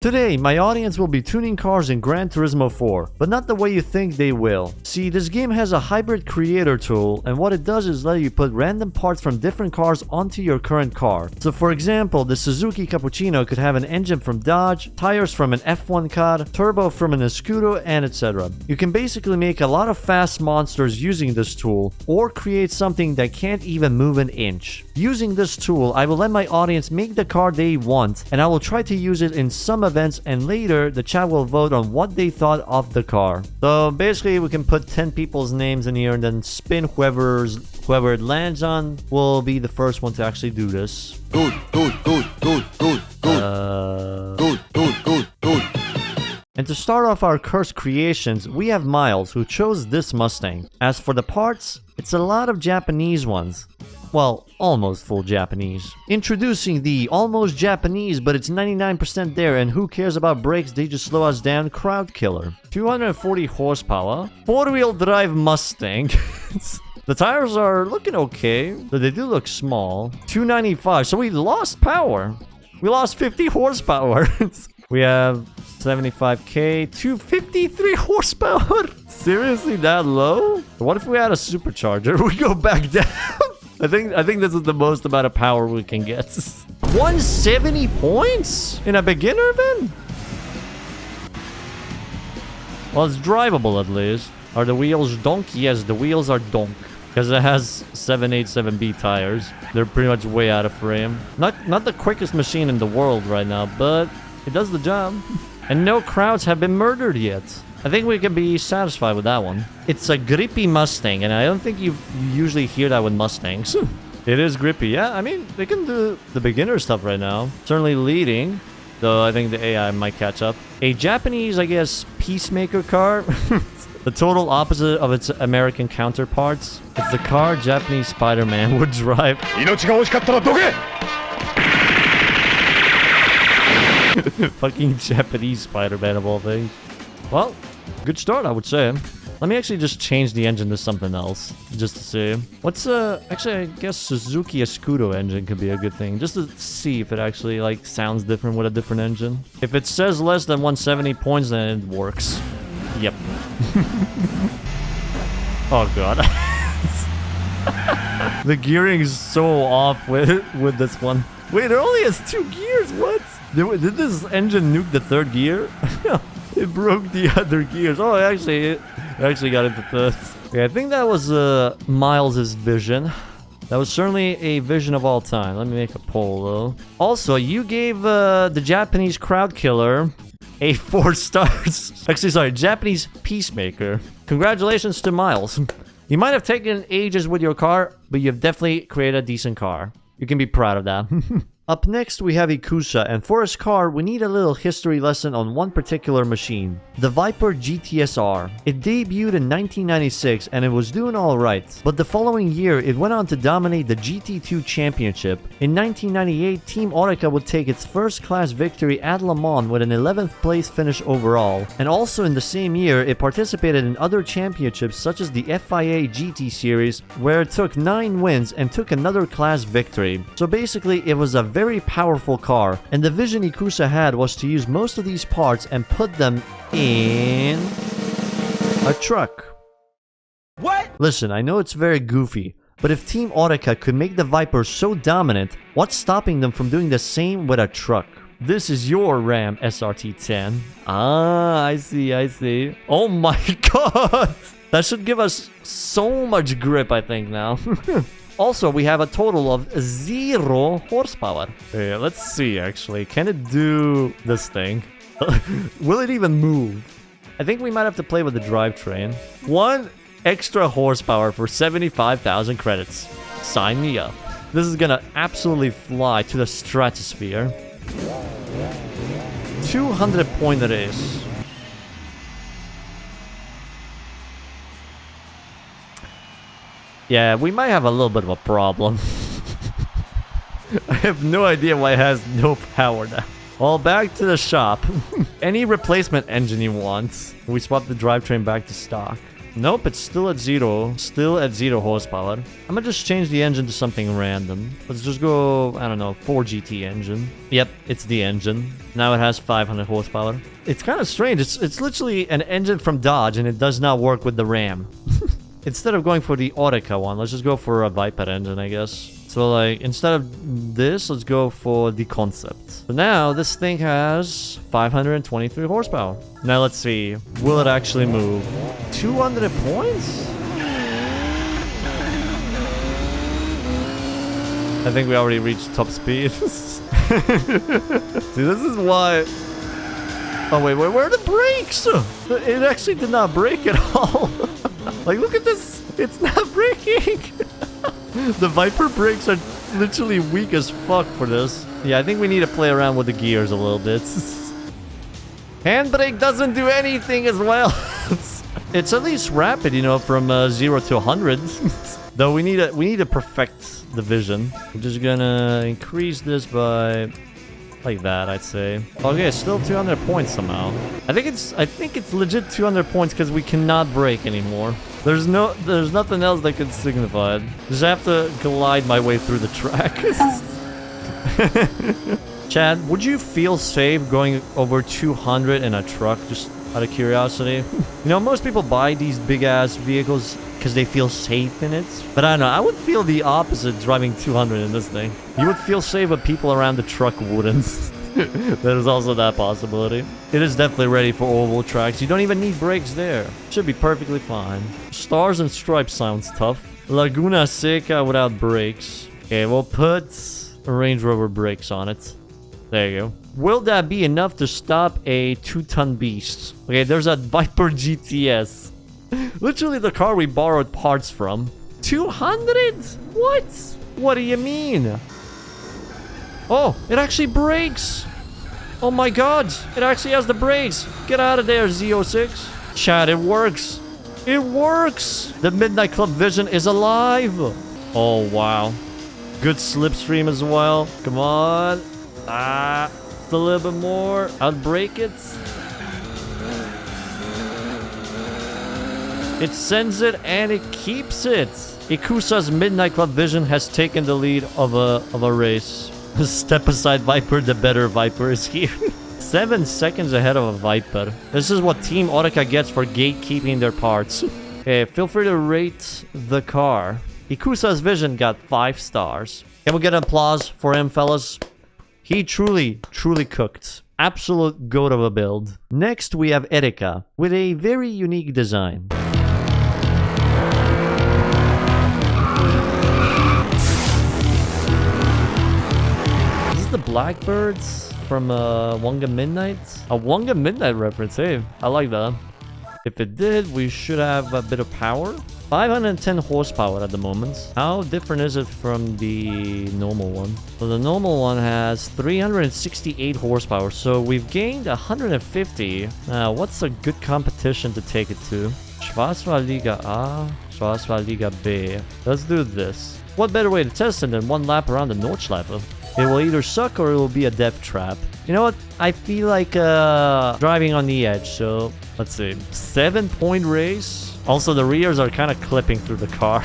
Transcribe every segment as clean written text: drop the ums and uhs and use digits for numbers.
Today, my audience will be tuning cars in Gran Turismo 4, but not the way you think they will. See, this game has a hybrid creator tool, and what it does is let you put random parts from different cars onto your current car. So for example, the Suzuki Cappuccino could have an engine from Dodge, tires from an F1 car, turbo from an Escudo, and etc. You can basically make a lot of fast monsters using this tool, or create something that can't even move an inch. Using this tool, I will let my audience make the car they want, and I will try to use it in some events, and later the chat will vote on what they thought of the car. So basically we can put 10 people's names in here and then spin whoever it lands on will be the first one to actually do this. And to start off our cursed creations, we have Miles, who chose this Mustang. As for the parts, it's a lot of Japanese ones. Well, almost full Japanese. Introducing the almost Japanese, but it's 99% there, and who cares about brakes, they just slow us down, crowd killer. 240 horsepower, 4-wheel drive Mustang. The tires are looking okay, but they do look small. 295, so we lost power. We lost 50 horsepower. We have 75k, 253 horsepower. Seriously, that low? What if we had a supercharger? We go back down. I think this is the most amount of power we can get. 170 points in a beginner event? Well, it's drivable at least. Are the wheels donk? Yes, the wheels are donk. Because it has 787B tires. They're pretty much way out of frame. Not the quickest machine in the world right now, but it does the job. And no crowds have been murdered yet. I think we can be satisfied with that one. It's a grippy Mustang, and I don't think you usually hear that with Mustangs. It is grippy, yeah. I mean, they can do the beginner stuff right now. Certainly leading, though I think the AI might catch up. A Japanese, I guess, peacemaker car. The total opposite of its American counterparts. It's the car Japanese Spider-Man would drive. Fucking Japanese Spider-Man of all things. Well, good start, I would say. Let me actually just change the engine to something else, just to see. What's actually, I guess Suzuki Escudo engine could be a good thing, just to see if it actually like sounds different with a different engine. If it says less than 170 points, then it works. Yep. Oh god. The gearing is so off with this one. Wait, it only has 2 gears. What? Did this engine nuke the 3rd gear? It broke the other gears. Oh, it actually got into 3rd. Okay, I think that was Miles's vision. That was certainly a vision of all time. Let me make a poll though. Also, you gave the Japanese crowd killer a 4 stars. Actually, sorry, Japanese peacemaker. Congratulations to Miles. You might have taken ages with your car, but you've definitely created a decent car. You can be proud of that. Up next, we have Yakuza, and for his car, we need a little history lesson on one particular machine. The Viper GTSR. It debuted in 1996, and it was doing alright. But the following year, it went on to dominate the GT2 Championship. In 1998, Team Orica would take its first class victory at Le Mans with an 11th place finish overall. And also in the same year, it participated in other championships such as the FIA GT Series, where it took 9 wins and took another class victory. So basically, it was a very powerful car, and the vision Yakuza had was to use most of these parts and put them in a truck. What? Listen, I know it's very goofy, but if Team Orica could make the Viper so dominant, what's stopping them from doing the same with a truck? This is your Ram SRT10. Ah, I see. Oh my god! That should give us so much grip, I think, now. Also, we have a total of 0 horsepower. Yeah, let's see, actually. Can it do this thing? Will it even move? I think we might have to play with the drivetrain. 1 extra horsepower for 75,000 credits. Sign me up. This is gonna absolutely fly to the stratosphere. 200-point race. Yeah, we might have a little bit of a problem. I have no idea why it has no power now. Well, back to the shop. Any replacement engine you want. We swap the drivetrain back to stock. Nope, it's still at 0. Still at 0 horsepower. I'm gonna just change the engine to something random. Let's just go, I don't know, 4GT engine. Yep, it's the engine. Now it has 500 horsepower. It's kind of strange. It's literally an engine from Dodge, and it does not work with the Ram. Instead of going for the Orica one, let's just go for a Viper engine, I guess. So, like, instead of this, let's go for the Concept. So now, this thing has 523 horsepower. Now, let's see. Will it actually move? 200 points? I think we already reached top speed. See, this is why... Oh, wait, where are the brakes? It actually did not brake at all. Like, look at this. It's not braking. The Viper brakes are literally weak as fuck for this. Yeah, I think we need to play around with the gears a little bit. Handbrake doesn't do anything as well. It's at least rapid, you know, from 0 to 100. Though we need to perfect the vision. I'm just gonna increase this by like that, I'd say. Okay, still 200 points somehow. I think it's legit 200 points because we cannot brake anymore. There's nothing else that could signify it. Just have to glide my way through the track. Chad, would you feel safe going over 200 in a truck, just out of curiosity? You know, most people buy these big-ass vehicles because they feel safe in it. But I don't know, I would feel the opposite driving 200 in this thing. You would feel safe, but people around the truck wouldn't. There's also that possibility. It is definitely ready for oval tracks. You don't even need brakes there. Should be perfectly fine. Stars and Stripes sounds tough. Laguna Seca without brakes. Okay, we'll put Range Rover brakes on it. There you go. Will that be enough to stop a 2-ton beast? Okay, there's a Viper GTS. Literally the car we borrowed parts from. 200? What? What do you mean? Oh, it actually brakes. Oh my god. It actually has the brakes. Get out of there, Z06. Chat, it works. It works. The Midnight Club Vision is alive. Oh, wow. Good slipstream as well. Come on. Ah, just a little bit more. Outbrake it. It sends it and it keeps it. Ikusa's Midnight Club Vision has taken the lead of a race. Step aside, Viper. The better Viper is here. 7 seconds ahead of a Viper. This is what Team Orica gets for gatekeeping their parts. Okay, feel free to rate the car. Ikusa's Vision got 5 stars. Can we get an applause for him, fellas? He truly cooked. Absolute goat of a build. Next, we have Erika with a very unique design. The Blackbirds from Wonga Midnight? A Wonga Midnight reference, hey, I like that. If it did, we should have a bit of power. 510 horsepower at the moment. How different is it from the normal one? So the normal one has 368 horsepower, so we've gained 150. Now, what's a good competition to take it to? Schwarzwaldliga A, Schwarzwaldliga B. Let's do this. What better way to test it than one lap around the Nordschleife? It will either suck or it will be a death trap. You know what? I feel like driving on the edge. So, let's see. 7-point race. Also, the rears are kind of clipping through the car.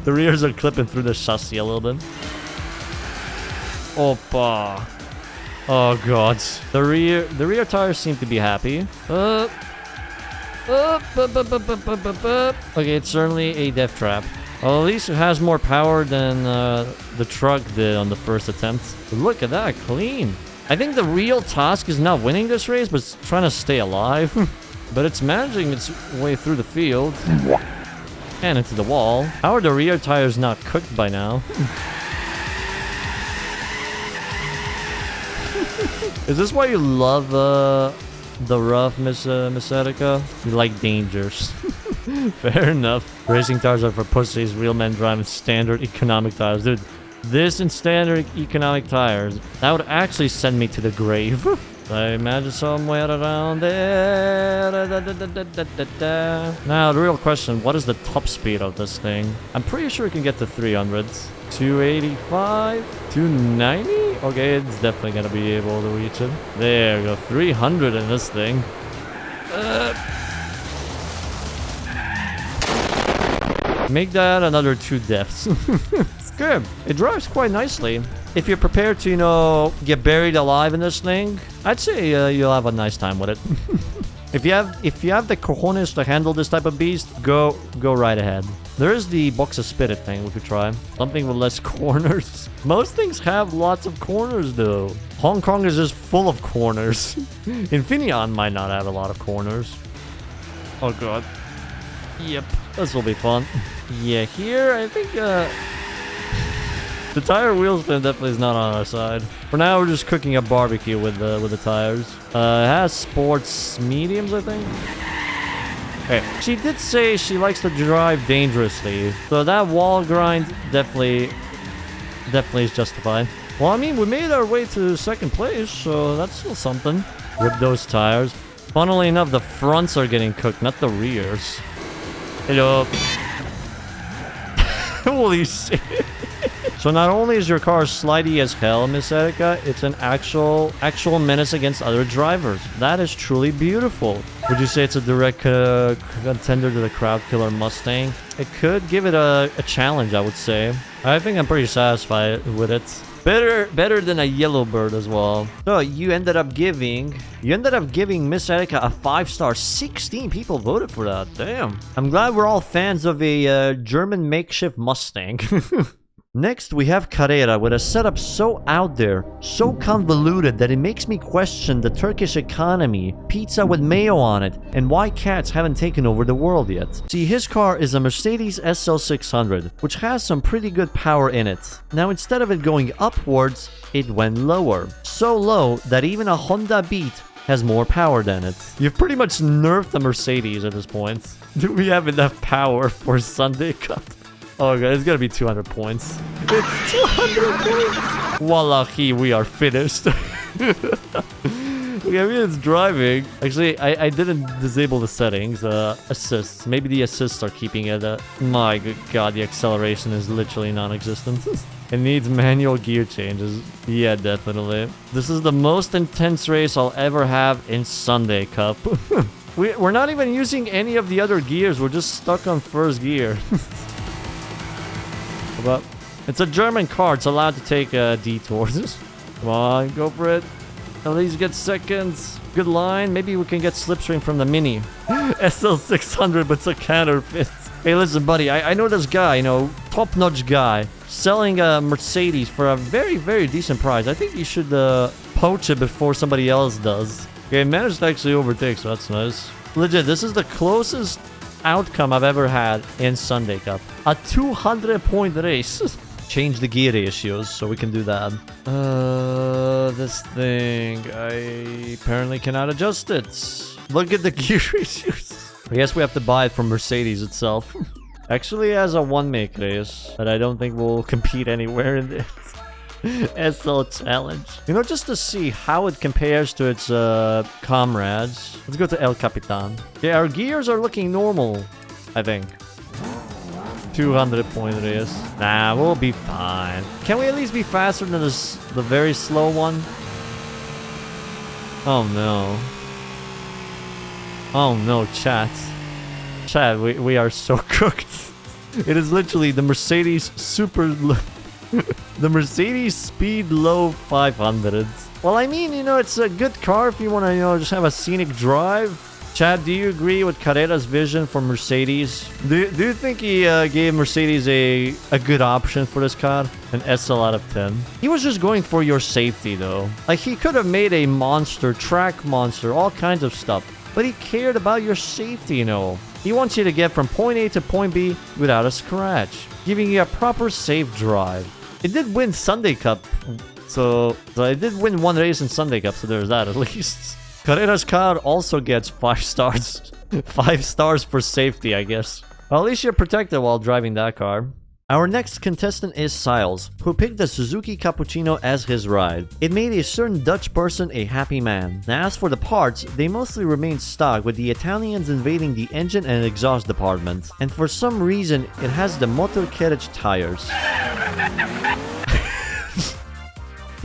The rears are clipping through the chassis a little bit. Opa. Oh, God. The rear tires seem to be happy. Okay, it's certainly a death trap. Well, at least it has more power than the truck did on the first attempt. But look at that, clean. I think the real task is not winning this race, but it's trying to stay alive. But it's managing its way through the field. And into the wall. How are the rear tires not cooked by now? Is this why you love the rough, Miss Erika? You like dangers. Fair enough. Racing tires are for pussies. Real men drive in standard economic tires. Dude, this in standard economic tires, that would actually send me to the grave. I imagine somewhere around there. Now, the real question, what is the top speed of this thing? I'm pretty sure it can get to 300s. 285? 290? Okay, it's definitely gonna be able to reach it. There we go. 300 in this thing. Make that another 2 deaths. It's good. It drives quite nicely. If you're prepared to, you know, get buried alive in this thing, I'd say you'll have a nice time with it. If you have the cojones to handle this type of beast, go right ahead. There is the box of spirit thing we could try. Something with less corners. Most things have lots of corners though. Hong Kong is just full of corners. Infineon might not have a lot of corners. Oh god. Yep, this will be fun. Yeah, here I think the tire wheel spin definitely is not on our side. For now, we're just cooking up barbecue with the tires. It has sports mediums, I think. Okay, she did say she likes to drive dangerously, so that wall grind definitely is justified. Well, I mean, we made our way to 2nd place, so that's still something. Rip those tires. Funnily enough, the fronts are getting cooked, not the rears. Hello. Holy shit. So not only is your car slidey as hell, Miss Erika, it's an actual menace against other drivers. That is truly beautiful. Would you say it's a direct contender to the crowd killer Mustang? It could give it a challenge, I would say. I think I'm pretty satisfied with it. Better than a Yellowbird as well. So you ended up giving Miss Erika a 5-star. 16 people voted for that. Damn. I'm glad we're all fans of a German makeshift Mustang. Next, we have Carrera with a setup so out there, so convoluted that it makes me question the Turkish economy, pizza with mayo on it, and why cats haven't taken over the world yet. See, his car is a Mercedes SL600, which has some pretty good power in it. Now, instead of it going upwards, it went lower. So low that even a Honda Beat has more power than it. You've pretty much nerfed the Mercedes at this point. Do we have enough power for Sunday Cup? Oh god, it's gonna be 200 points. It's 200 points! Wallahi, we are finished. Okay, I mean, it's driving. Actually, I didn't disable the settings. Assists. Maybe the assists are keeping it. My good god, the acceleration is literally non-existent. It needs manual gear changes. Yeah, definitely. This is the most intense race I'll ever have in Sunday Cup. We're not even using any of the other gears. We're just stuck on 1st gear. But it's a German car. It's allowed to take detours. Come on, go for it. At least get seconds. Good line. Maybe we can get slipstream from the Mini. SL600, but it's a counterfeit. Hey, listen, buddy. I know this guy, you know, top-notch guy, selling a Mercedes for a very, very decent price. I think you should poach it before somebody else does. Okay, managed to actually overtake, so that's nice. Legit, this is the closest outcome I've ever had in Sunday Cup. A 200-point race. Change the gear ratios so we can do that. This thing, I apparently cannot adjust it. Look at the gear ratios. I guess we have to buy it from Mercedes itself. Actually has a one-make race that I don't think will compete anywhere in this SL challenge. You know, just to see how it compares to its comrades. Let's go to El Capitan. Yeah, our gears are looking normal, I think. 200-point race. Nah, we'll be fine. Can we at least be faster than the very slow one? Oh no. Oh no, chat. Chat, we are so cooked. It is literally the Mercedes super low. The Mercedes Speed Low 500s. Well, I mean, you know, it's a good car if you want to, you know, just have a scenic drive. Chad, do you agree with Carrera's vision for Mercedes? Do you think he gave Mercedes a good option for this car? An SL out of 10. He was just going for your safety, though. Like, he could have made a monster, track monster, all kinds of stuff. But he cared about your safety, you know. He wants you to get from point A to point B without a scratch, giving you a proper safe drive. It did win Sunday Cup, so it did win one race in Sunday Cup, so there's that at least. Carrera's car also gets 5 stars. 5 stars for safety, I guess. Well, at least you're protected while driving that car. Our next contestant is Siles, who picked the Suzuki Cappuccino as his ride. It made a certain Dutch person a happy man. Now, as for the parts, they mostly remained stock, with the Italians invading the engine and exhaust department. And for some reason, it has the motor carriage tires.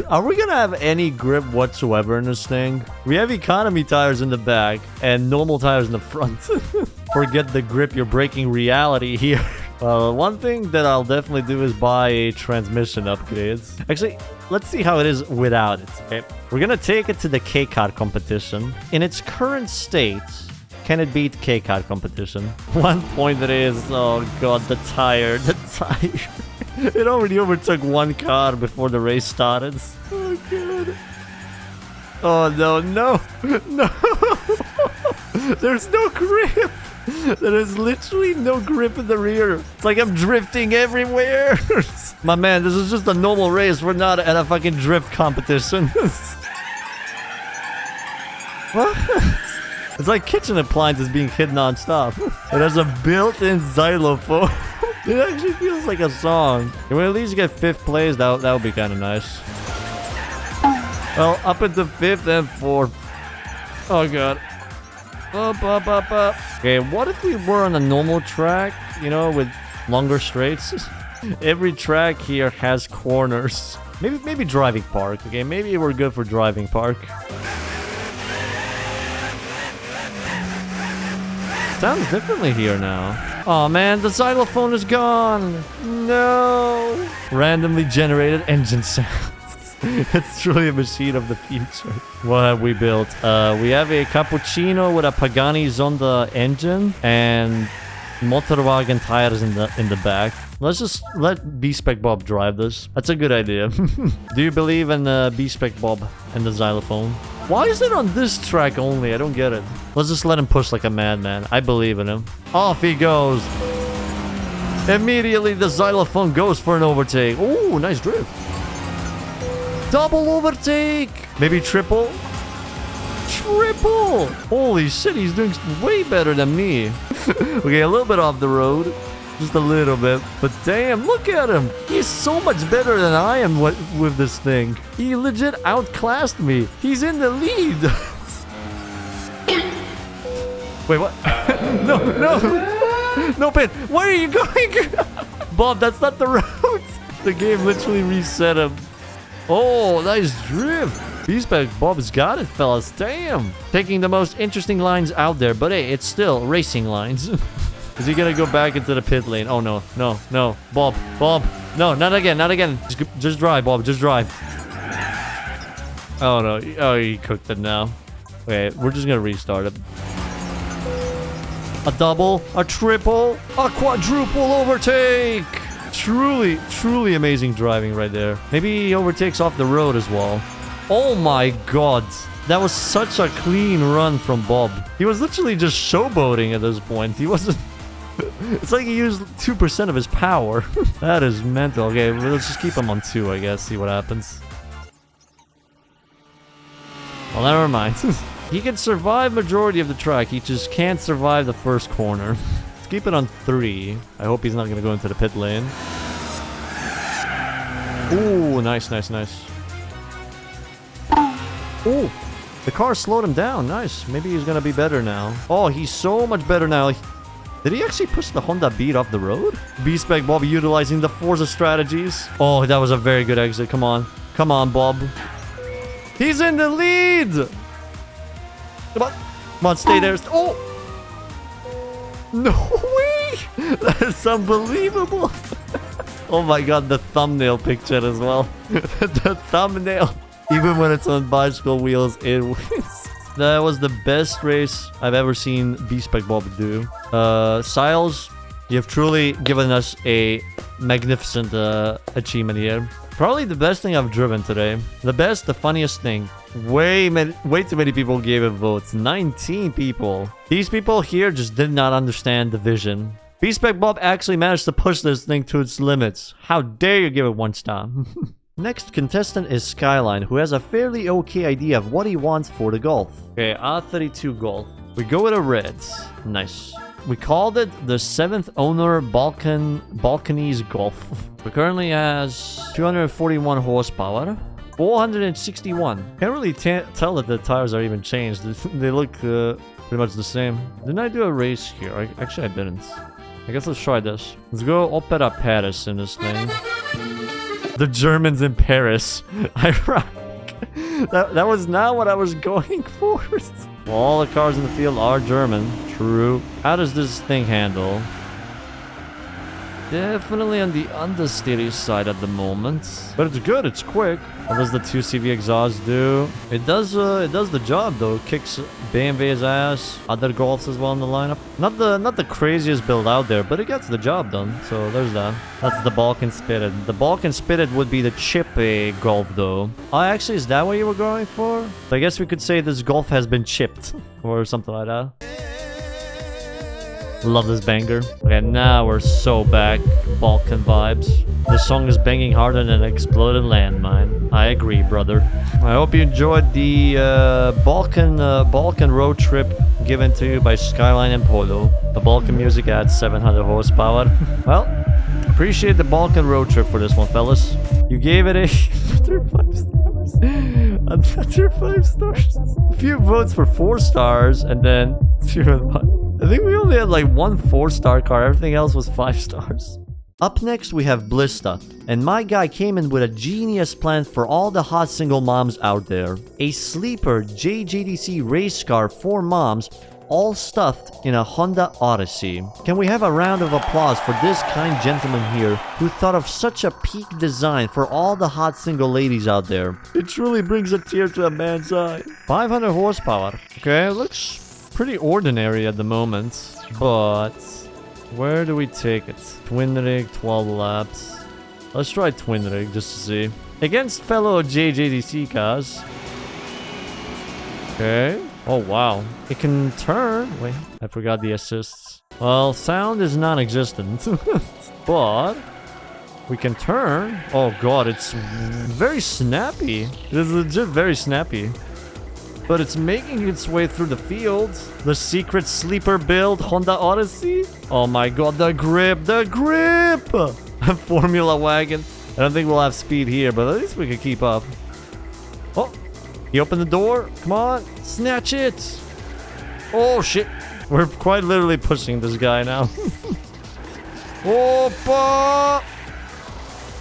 Are we gonna have any grip whatsoever in this thing? We have economy tires in the back and normal tires in the front. Forget the grip, you're breaking reality here. Well, one thing that I'll definitely do is buy a transmission upgrades. Actually, let's see how it is without it, okay? We're gonna take it to the K-Kart competition. In its current state, can it beat K-Kart competition? One point it is, oh god, the tire. It already overtook one car before the race started. Oh god. Oh no, no, no. There's no grip. There is literally no grip in the rear. It's like I'm drifting everywhere. My man, this is just a normal race. We're not at a fucking drift competition. What? It's like kitchen appliances being hit non-stop. It has a built-in xylophone. It actually feels like a song. Can we at least get 5th place? That would be kind of nice. Well, up into 5th and 4th. Oh god. Up. Okay, what if we were on a normal track, you know, with longer straights? Every track here has corners. Maybe driving park, okay? Maybe we're good for driving park. Sounds differently here now. Oh man, the xylophone is gone. No. Randomly generated engine sounds. It's truly a machine of the future. What have we built? We have a cappuccino with a Pagani Zonda engine and Motorwagen tires in the back. Let's just let B-Spec Bob drive this. That's a good idea. Do you believe in B-Spec Bob and the xylophone? Why is it on this track only? I don't get it. Let's just let him push like a madman. I believe in him. Off he goes. Immediately the xylophone goes for an overtake. Ooh, nice drift. Double overtake. Maybe triple. Triple. Holy shit, he's doing way better than me. Okay, a little bit off the road. Just a little bit. But damn, look at him. He's so much better than I am with this thing. He legit outclassed me. He's in the lead. Wait, what? No. No, Pit. Where are you going? Bob, that's not the route. The game literally reset him. Oh, nice drift. B-Spec Bob's got it, fellas. Damn. Taking the most interesting lines out there. But hey, it's still racing lines. Is he gonna go back into the pit lane? Oh no, no. Bob. No, not again. Just drive, Bob, just drive. Oh no, oh, he cooked it now. Okay, we're just gonna restart it. A double, a triple, a quadruple overtake. Truly amazing driving right there. Maybe he overtakes off the road as well. Oh my god. That was such a clean run from Bob. He was literally just showboating at this point. He wasn't... It's like he used 2% of his power. That is mental. Okay, let's just keep him on 2, I guess. See what happens. Well, never mind. He can survive majority of the track. He just can't survive the first corner. Let's keep it on 3. I hope he's not going to go into the pit lane. Ooh, nice. Ooh, the car slowed him down. Nice. Maybe he's going to be better now. Oh, he's so much better now. Did he actually push the Honda Beat off the road? B-Spec Bob utilizing the Forza strategies. Oh, that was a very good exit. Come on, Bob. He's in the lead. Come on, stay there. Oh! No way! That's unbelievable. Oh my god, the thumbnail picture as well. The thumbnail. Even when it's on bicycle wheels, it wins. That was the best race I've ever seen B-Spec Bob do. Siles, you have truly given us a magnificent achievement here. Probably the best thing I've driven today. The best, the funniest thing. Way too many people gave it votes. 19 people. These people here just did not understand the vision. B-Spec Bob actually managed to push this thing to its limits. How dare you give it 1 star. Next contestant is Skyline, who has a fairly okay idea of what he wants for the Golf. Okay, R32 Golf. We go with a reds. Nice. We called it the 7th owner Balkanese Golf. It currently has 241 horsepower. 461. Can't really tell that the tires are even changed. They look pretty much the same. Didn't I do a race here? Actually, I didn't. I guess let's try this. Let's go Opera Paris in this thing. The Germans in Paris. Ironic. That was not what I was going for. Well, all the cars in the field are German. True. How does this thing handle? definitely on the understeery side at the moment. But it's good, it's quick. What does the 2CV exhaust do? It does the job though. It kicks BMW's ass. Other Golfs as well in the lineup. Not the craziest build out there, but it gets the job done. So there's that. That's the Balkan Spirit. The Balkan Spirit would be the chip Golf though. Oh, actually, is that what you were going for? So I guess we could say this Golf has been chipped or something like that. Love this banger. Okay, now we're so back. Balkan vibes. This song is banging harder than an exploded landmine. I agree, brother. I hope you enjoyed the Balkan road trip given to you by Skyline and Polo. The Balkan music adds 700 horsepower. Well, appreciate the Balkan road trip for this one, fellas. You gave it another 5 stars. Another 5 stars. A few votes for 4 stars, and then 0. I think we only had like 1 4-star car. Everything else was 5 stars. Up next, we have Blista. And my guy came in with a genius plan for all the hot single moms out there. A sleeper JJDC race car for moms, all stuffed in a Honda Odyssey. Can we have a round of applause for this kind gentleman here who thought of such a peak design for all the hot single ladies out there? It truly brings a tear to a man's eye. 500 horsepower. Okay, looks pretty ordinary at the moment, but where do we take it? Twin rig, 12 laps. Let's try twin rig just to see. Against fellow JJDC cars. Okay. Oh, wow. It can turn. Wait, I forgot the assists. Well, sound is non-existent. But we can turn. Oh, God, it's very snappy. It is legit very snappy. But it's making its way through the field. The secret sleeper build Honda Odyssey. Oh my god, the grip, the grip! Formula wagon. I don't think we'll have speed here, but at least we can keep up. Oh, he opened the door. Come on, snatch it. Oh shit, we're quite literally pushing this guy now. Opa!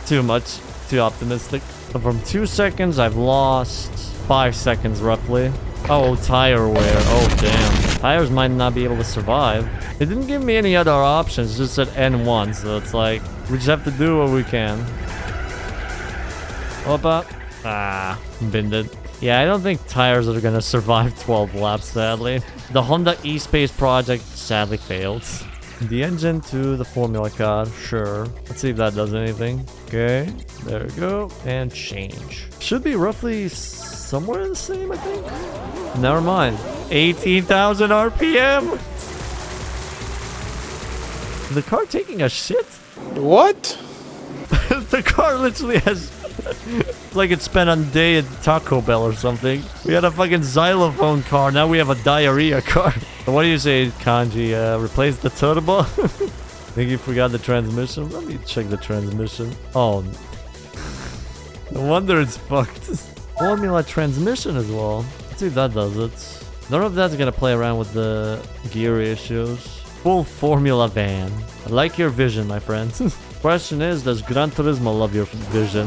Too much, too optimistic. From 2 seconds, I've lost 5 seconds roughly. Oh, tire wear. Oh, damn. Tires might not be able to survive. It didn't give me any other options, just said N1, so it's like, we just have to do what we can. Opa. Ah, binned it. Yeah, I don't think tires are gonna survive 12 laps, sadly. The Honda E-Space project sadly failed. The engine to the Formula car, sure. Let's see if that does anything. Okay, there we go. And change. Should be roughly somewhere the same, I think. Never mind. 18,000 RPM. The car taking a shit? What? The car literally has... It's like it spent a day at Taco Bell or something. We had a fucking xylophone car, now we have a diarrhea car. What do you say, Kanji? Replace the turbo? Think you forgot the transmission? Let me check the transmission. Oh. No wonder it's fucked. Formula transmission as well. Let's see if that does it. None of that's gonna play around with the gear issues. Full Formula van. I like your vision, my friend. Question is, does Gran Turismo love your vision?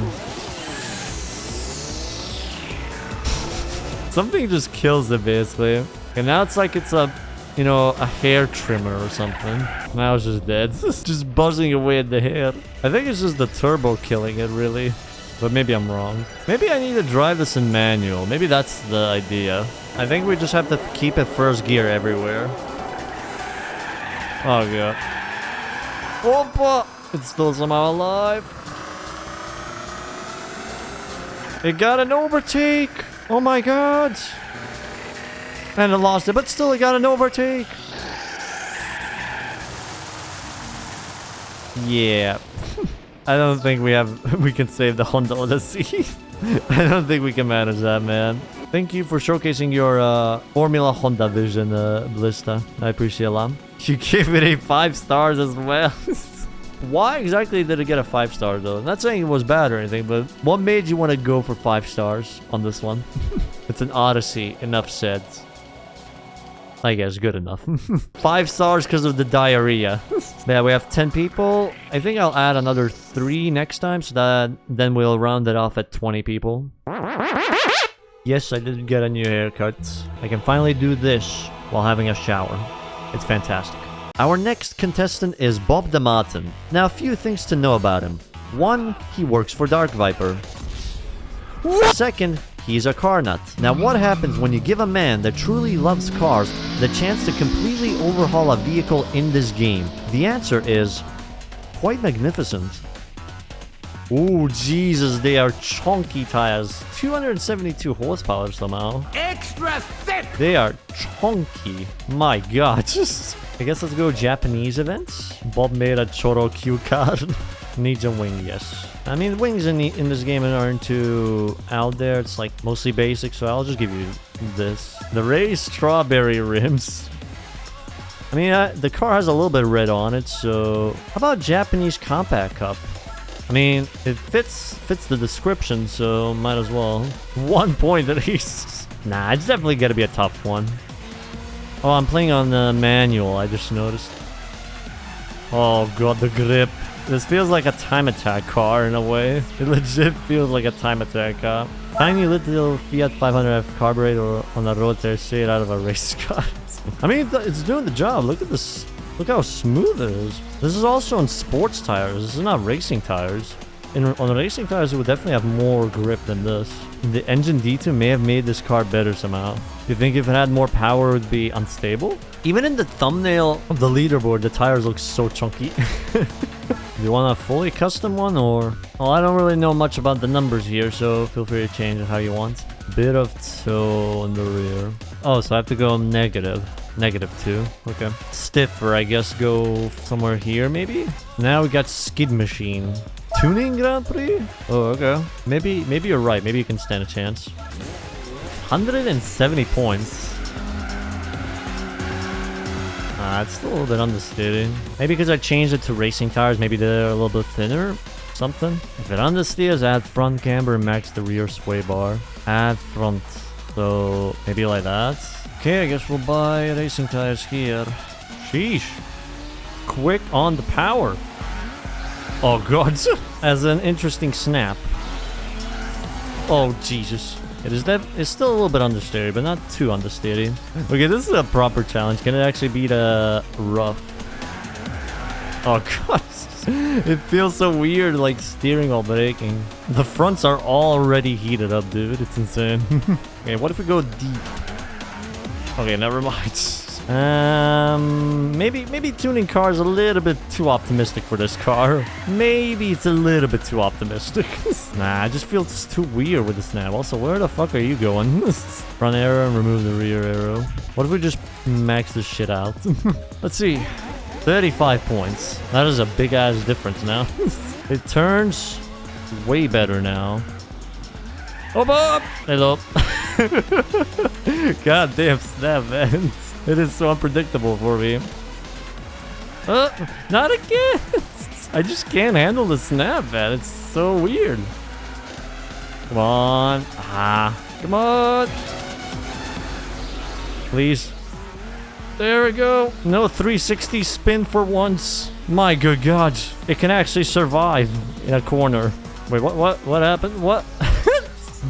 Something just kills it, basically. And now it's like it's a, you know, a hair trimmer or something. Now it's just dead. Just buzzing away at the hair. I think it's just the turbo killing it, really. But maybe I'm wrong. Maybe I need to drive this in manual. Maybe that's the idea. I think we just have to keep it first gear everywhere. Oh, God. Opa! It's still somehow alive. It got an overtake! Oh my god! And it lost it, but still it got an overtake! Yeah. I don't think we can save the Honda Odyssey. I don't think we can manage that, man. Thank you for showcasing your Formula Honda vision, Blista. I appreciate it a lot. You gave it a 5 stars as well. Why exactly did it get a 5 star though? I'm not saying it was bad or anything, but what made you want to go for 5 stars on this one? It's an Odyssey, enough said. I guess good enough. 5 stars because of the diarrhea. Yeah, we have 10 people. I think I'll add another 3 next time, so that then we'll round it off at 20 people. Yes, I did get a new haircut. I can finally do this while having a shower. It's fantastic. Our next contestant is Bob Damaten. Now, a few things to know about him. 1. He works for Dark Viper. 2nd, he's a car nut. Now, what happens when you give a man that truly loves cars the chance to completely overhaul a vehicle in this game? The answer is quite magnificent. Oh, Jesus, they are chunky tires. 272 horsepower somehow. Extra thick! They are chunky. My God. I guess let's go Japanese events. Bob made a Choro Q card. Needs a wing, yes. I mean, wings in this game aren't too out there. It's like mostly basic, so I'll just give you this. The raised strawberry rims. I mean, the car has a little bit of red on it, so... How about Japanese compact cup? I mean, it fits the description, so might as well. 1 point at least. Nah, it's definitely gotta be a tough one. Oh, I'm playing on the manual, I just noticed. Oh god, the grip. This feels like a time attack car in a way. It legit feels like a time attack car. Tiny little Fiat 500F carburetor on the road there, straight out of a race car. I mean, it's doing the job. Look at this. Look how smooth it is. This is also on sports tires. This is not racing tires. On racing tires, it would definitely have more grip than this. The engine D2 may have made this car better somehow. Do you think if it had more power, it would be unstable? Even in the thumbnail of the leaderboard, the tires look so chunky. Do you want a fully custom one or... Well, I don't really know much about the numbers here, so feel free to change it how you want. Bit of toe on the rear. Oh, so I have to go negative. -2. Okay. Stiffer, I guess, go somewhere here, maybe? Now we got Skid Machine. Tuning Grand Prix? Oh, okay. Maybe you're right. Maybe you can stand a chance. 170 points. It's still a little bit understeering. Maybe because I changed it to racing tires, maybe they're a little bit thinner. Something. If it understeers, add front camber and max the rear sway bar. Add front. So maybe like that. Okay, I guess we'll buy racing tires here. Sheesh. Quick on the power. Oh god. As an interesting snap. Oh Jesus. It's still a little bit understeering, but not too understeering. Okay, this is a proper challenge. Can it actually beat a rough? Oh god. It feels so weird, like steering while braking. The fronts are already heated up, dude. It's insane. Okay, what if we go deep? Okay, never mind. Maybe tuning cars a little bit too optimistic for this car. Maybe it's a little bit too optimistic. Nah, I just feel it's too weird with the snap. Also, where the fuck are you going? Front arrow and remove the rear arrow. What if we just max this shit out? Let's see. 35 points. That is a big ass difference now. It turns way better now. Oh, Bob! Hello. God damn snap, man. It is so unpredictable for me. Not again! I just can't handle the snap, man. It's so weird. Come on. Come on. Please. There we go. No 360 spin for once. My good God. It can actually survive in a corner. Wait, what happened? What?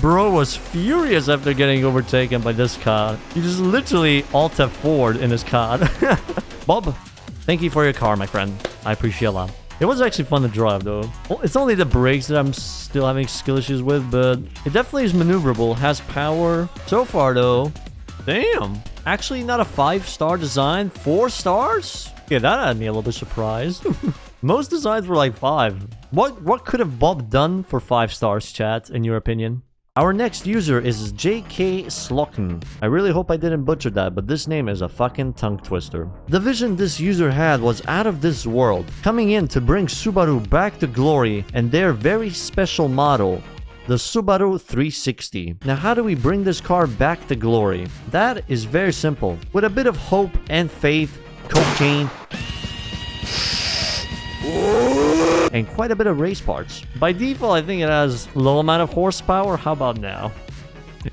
Bro was furious after getting overtaken by this car. He just literally Alt F4'd in his car. Bob, thank you for your car, my friend. I appreciate a lot. It was actually fun to drive, though. Well, it's only the brakes that I'm still having skill issues with, but it definitely is maneuverable. Has power. So far, though, damn. Actually, not a 5-star design. 4 stars? Yeah, that had me a little bit surprised. Most designs were like 5. What could have Bob done for 5 stars, chat, in your opinion? Our next user is JK Slocken. I really hope I didn't butcher that, but this name is a fucking tongue twister. The vision this user had was out of this world, coming in to bring Subaru back to glory and their very special model, the Subaru 360. Now, how do we bring this car back to glory? That is very simple. With a bit of hope and faith, cocaine, and quite a bit of race parts. By default, I think it has low amount of horsepower. How about now?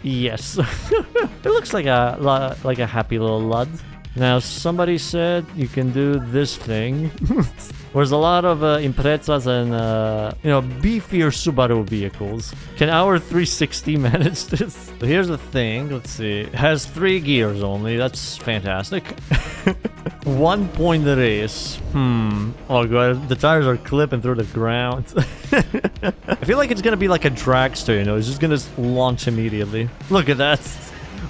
Yes. It looks like a happy little lud. Now, somebody said you can do this thing. There's a lot of Imprezas and, beefier Subaru vehicles. Can our 360 manage this? So here's the thing. Let's see. It has 3 gears only. That's fantastic. 1 point race. Oh god, the tires are clipping through the ground. I feel like it's gonna be like a dragster, you know? It's just gonna launch immediately. Look at that.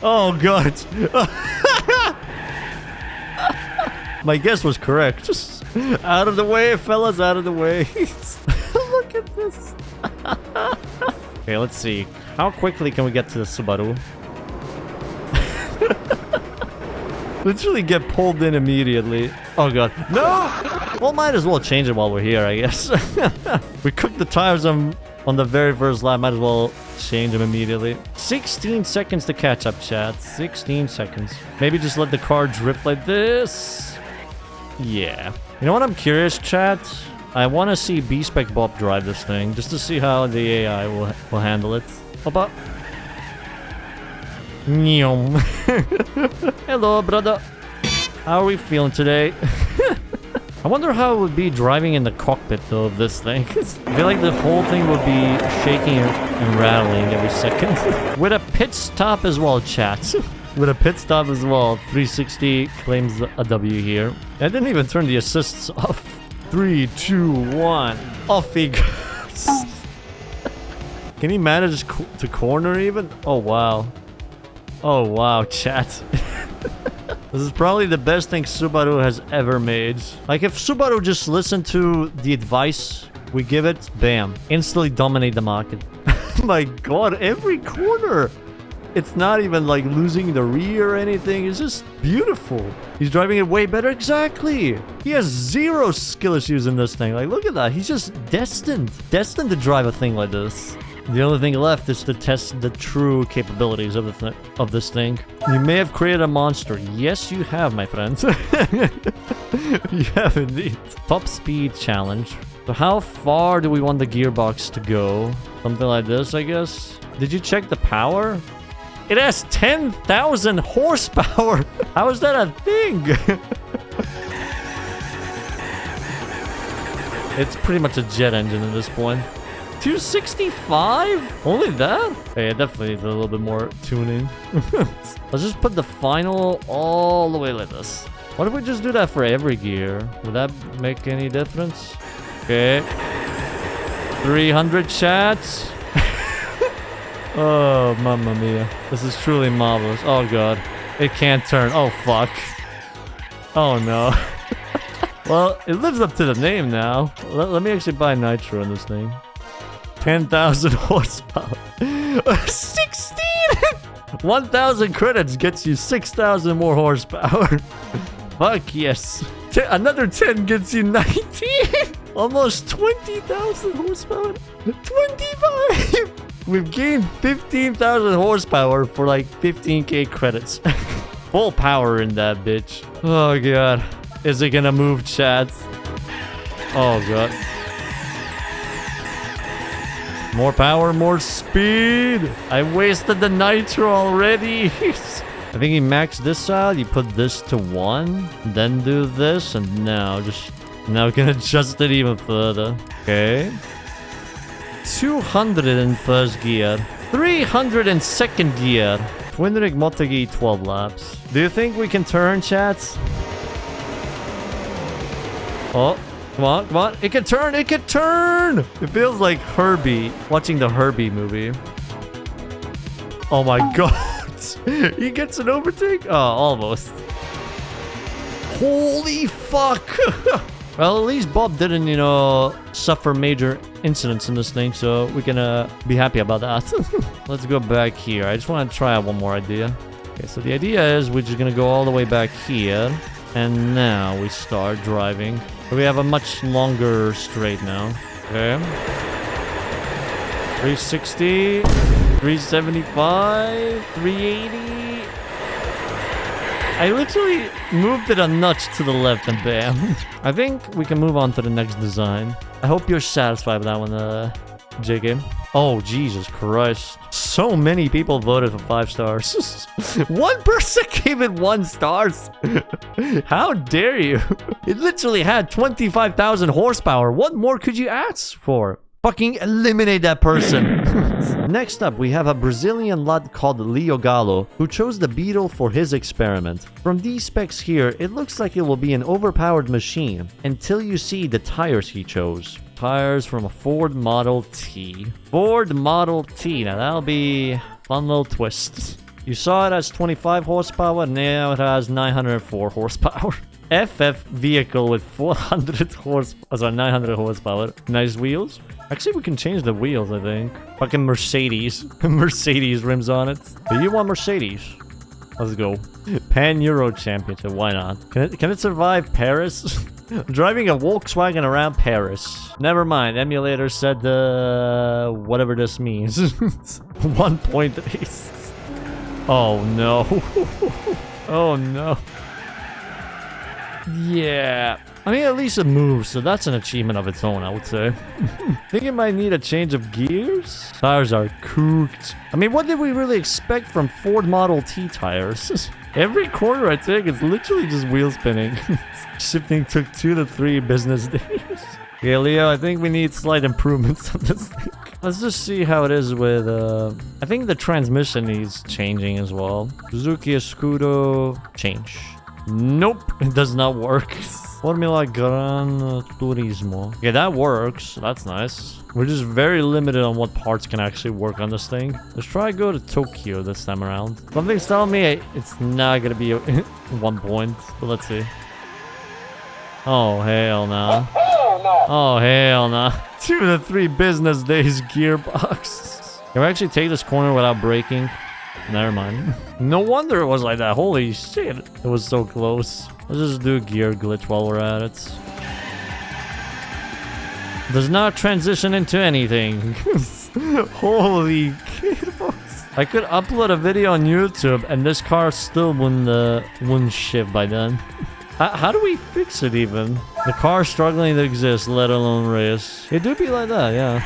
Oh god. My guess was correct. Just out of the way, fellas, out of the way. Look at this. Okay, let's see. How quickly can we get to the Subaru? Literally get pulled in immediately. Oh god. No! Well, might as well change it while we're here, I guess. We cooked the tires on the very first lap. Might as well change them immediately. 16 seconds to catch up, chat. 16 seconds. Maybe just let the car drift like this. Yeah. You know what I'm curious, chat? I want to see B-Spec Bob drive this thing, just to see how the AI will handle it. Opa. Hello, brother. How are we feeling today? I wonder how it would be driving in the cockpit, though, of this thing. I feel like the whole thing would be shaking and rattling every second. With a pit stop as well, chat. With a pit stop as well. 360 claims a W here. I didn't even turn the assists off. 3, 2, 1. Off he goes. Can he manage to corner even? Oh, wow. Oh, wow, chat. This is probably the best thing Subaru has ever made. Like, if Subaru just listened to the advice we give it, bam. Instantly dominate the market. My god, every corner. It's not even like losing the rear or anything. It's just beautiful. He's driving it way better. Exactly. He has 0 skill issues in this thing. Like, look at that. He's just destined to drive a thing like this. The only thing left is to test the true capabilities of this thing. You may have created a monster. Yes, you have, my friends. You have indeed. Top speed challenge. So how far do we want the gearbox to go? Something like this, I guess. Did you check the power? It has 10,000 horsepower. How is that a thing? It's pretty much a jet engine at this point. 265? Only that? Yeah, definitely needs a little bit more tuning. Let's just put the final all the way like this. What if we just do that for every gear? Would that make any difference? Okay. 300 chats. Oh, mamma mia. This is truly marvelous. Oh, God. It can't turn. Oh, fuck. Oh, no. Well, it lives up to the name now. Let me actually buy nitro in this thing. 10,000 horsepower. 16! 1,000 credits gets you 6,000 more horsepower. Fuck yes. Another 10 gets you 19. Almost 20,000 horsepower. 25. We've gained 15,000 horsepower for like 15k credits. Full power in that bitch. Oh god. Is it gonna move, chat? Oh god. More power, more speed. I wasted the nitro already. I think he maxed this out. You put this to 1, then do this, and now we can adjust it even further. Okay. 200 in first gear. 300 in second gear. Twin rig Motegi 12 laps. Do you think we can turn, chats? Oh, come on, come on. It can turn, it can turn! It feels like Herbie, watching the Herbie movie. Oh my god. He gets an overtake? Oh, almost. Holy fuck! Well, at least Bob didn't, you know, suffer major incidents in this thing, so we can be happy about that. Let's go back here. I just want to try out one more idea. Okay, so the idea is we're just going to go all the way back here, and now we start driving. We have a much longer straight now. Okay. 360, 375, 380. I literally moved it a notch to the left and bam. I think we can move on to the next design. I hope you're satisfied with that one, JK. Oh, Jesus Christ. So many people voted for 5 stars. One person gave it 1 star. How dare you? It literally had 25,000 horsepower. What more could you ask for? Fucking eliminate that person. Next up, we have a Brazilian lad called Leo Gallo, who chose the Beetle for his experiment. From these specs here, it looks like it will be an overpowered machine, until you see the tires he chose. Tires from a Ford Model T. Ford Model T, now that'll be fun little twist. You saw it as 25 horsepower, now it has 904 horsepower. FF vehicle with 400 horsepower, sorry, 900 horsepower. Nice wheels. Actually, we can change the wheels, I think. Fucking Mercedes. Mercedes rims on it. Do you want Mercedes? Let's go. Pan-Euro Championship, why not? Can it survive Paris? Driving a Volkswagen around Paris. Never mind, emulator said whatever this means. 1 point ace. Oh no. Oh no. Yeah. I mean, at least it moves, so that's an achievement of its own, I would say. Think it might need a change of gears? Tires are cooked. I mean, what did we really expect from Ford Model T tires? Every corner I take, it's literally just wheel spinning. Shifting took 2 to 3 business days. Okay, Leo, I think we need slight improvements on this thing. Let's just see how it is with, I think the transmission needs changing as well. Suzuki Escudo, change. Nope, it does not work. Formula Gran Turismo. Okay, that works. That's nice. We're just very limited on what parts can actually work on this thing. Let's try go to Tokyo this time around. Something's telling me it's not gonna be 1 point, but let's see. Oh, hell nah. Oh, hell nah. 2 to 3 business days gearbox. Can we actually take this corner without braking? Never mind. No wonder it was like that. Holy shit. It was so close. Let's just do a gear glitch while we're at it. Does not transition into anything. Holy gearbox. I could upload a video on YouTube and this car still wouldn't shift by then. How do we fix it even? The car struggling to exist, let alone race. It do be like that, yeah.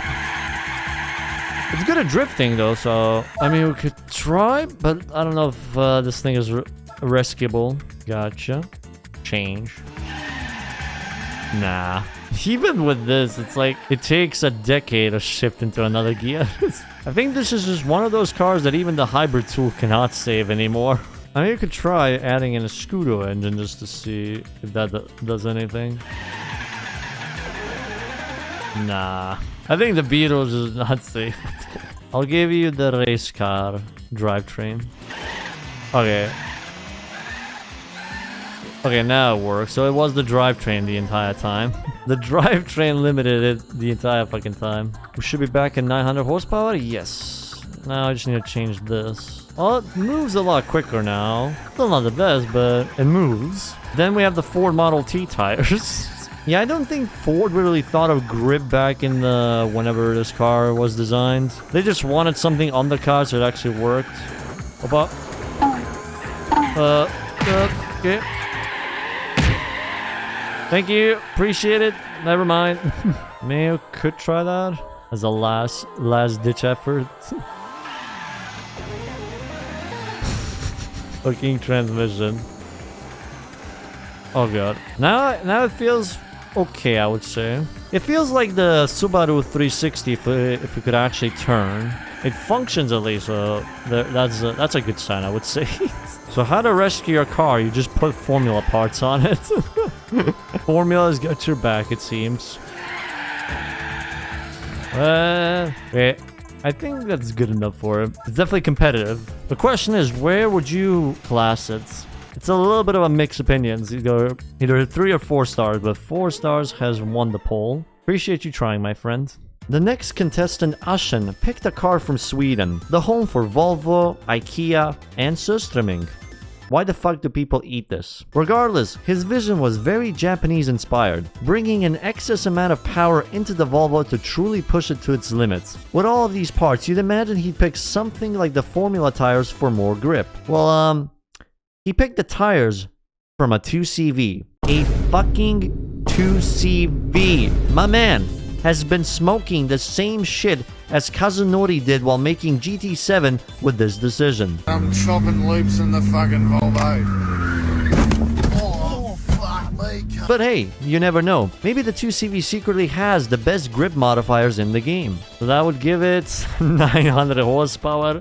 It's good at drifting though, so I mean we could try, but I don't know if this thing is rescuable. Gotcha. Change. Nah. Even with this, it's like it takes a decade to shift into another gear. I think this is just one of those cars that even the hybrid tool cannot save anymore. I mean, you could try adding in a Scudo engine just to see if that does anything. Nah. I think the Beatles is not safe. I'll give you the race car drivetrain. Okay. Okay, now it works. So it was the drivetrain the entire time. The drivetrain limited it the entire fucking time. We should be back in 900 horsepower? Yes. Now I just need to change this. Oh, it moves a lot quicker now. Still not the best, but it moves. Then we have the Ford Model T tires. Yeah, I don't think Ford really thought of grip back in the whenever this car was designed. They just wanted something on the car so it actually worked. Opa. Okay. Thank you. Appreciate it. Never mind. Maybe could try that as a last ditch effort. Fucking transmission. Oh god. Now it feels okay, I would say. It feels like the Subaru 360 if we could actually turn. It functions at least, so that's a good sign, I would say. So how to rescue your car? You just put Formula parts on it. Formula's got your back, it seems. Okay. I think that's good enough for it. It's definitely competitive. The question is, where would you class it? It's a little bit of a mixed opinions. Either 3 or 4 stars, but 4 stars has won the poll. Appreciate you trying, my friend. The next contestant, Ashen, picked a car from Sweden, the home for Volvo, IKEA, and Söströming. Why the fuck do people eat this? Regardless, his vision was very Japanese-inspired, bringing an excess amount of power into the Volvo to truly push it to its limits. With all of these parts, you'd imagine he'd pick something like the Formula tires for more grip. Well, he picked the tires from a 2CV. A fucking 2CV. My man has been smoking the same shit as Kazunori did while making GT7 with this decision. I'm chopping loops in the fucking Volvo. Oh, fuck me, cunt. But hey, you never know. Maybe the 2CV secretly has the best grip modifiers in the game. So that would give it 900 horsepower.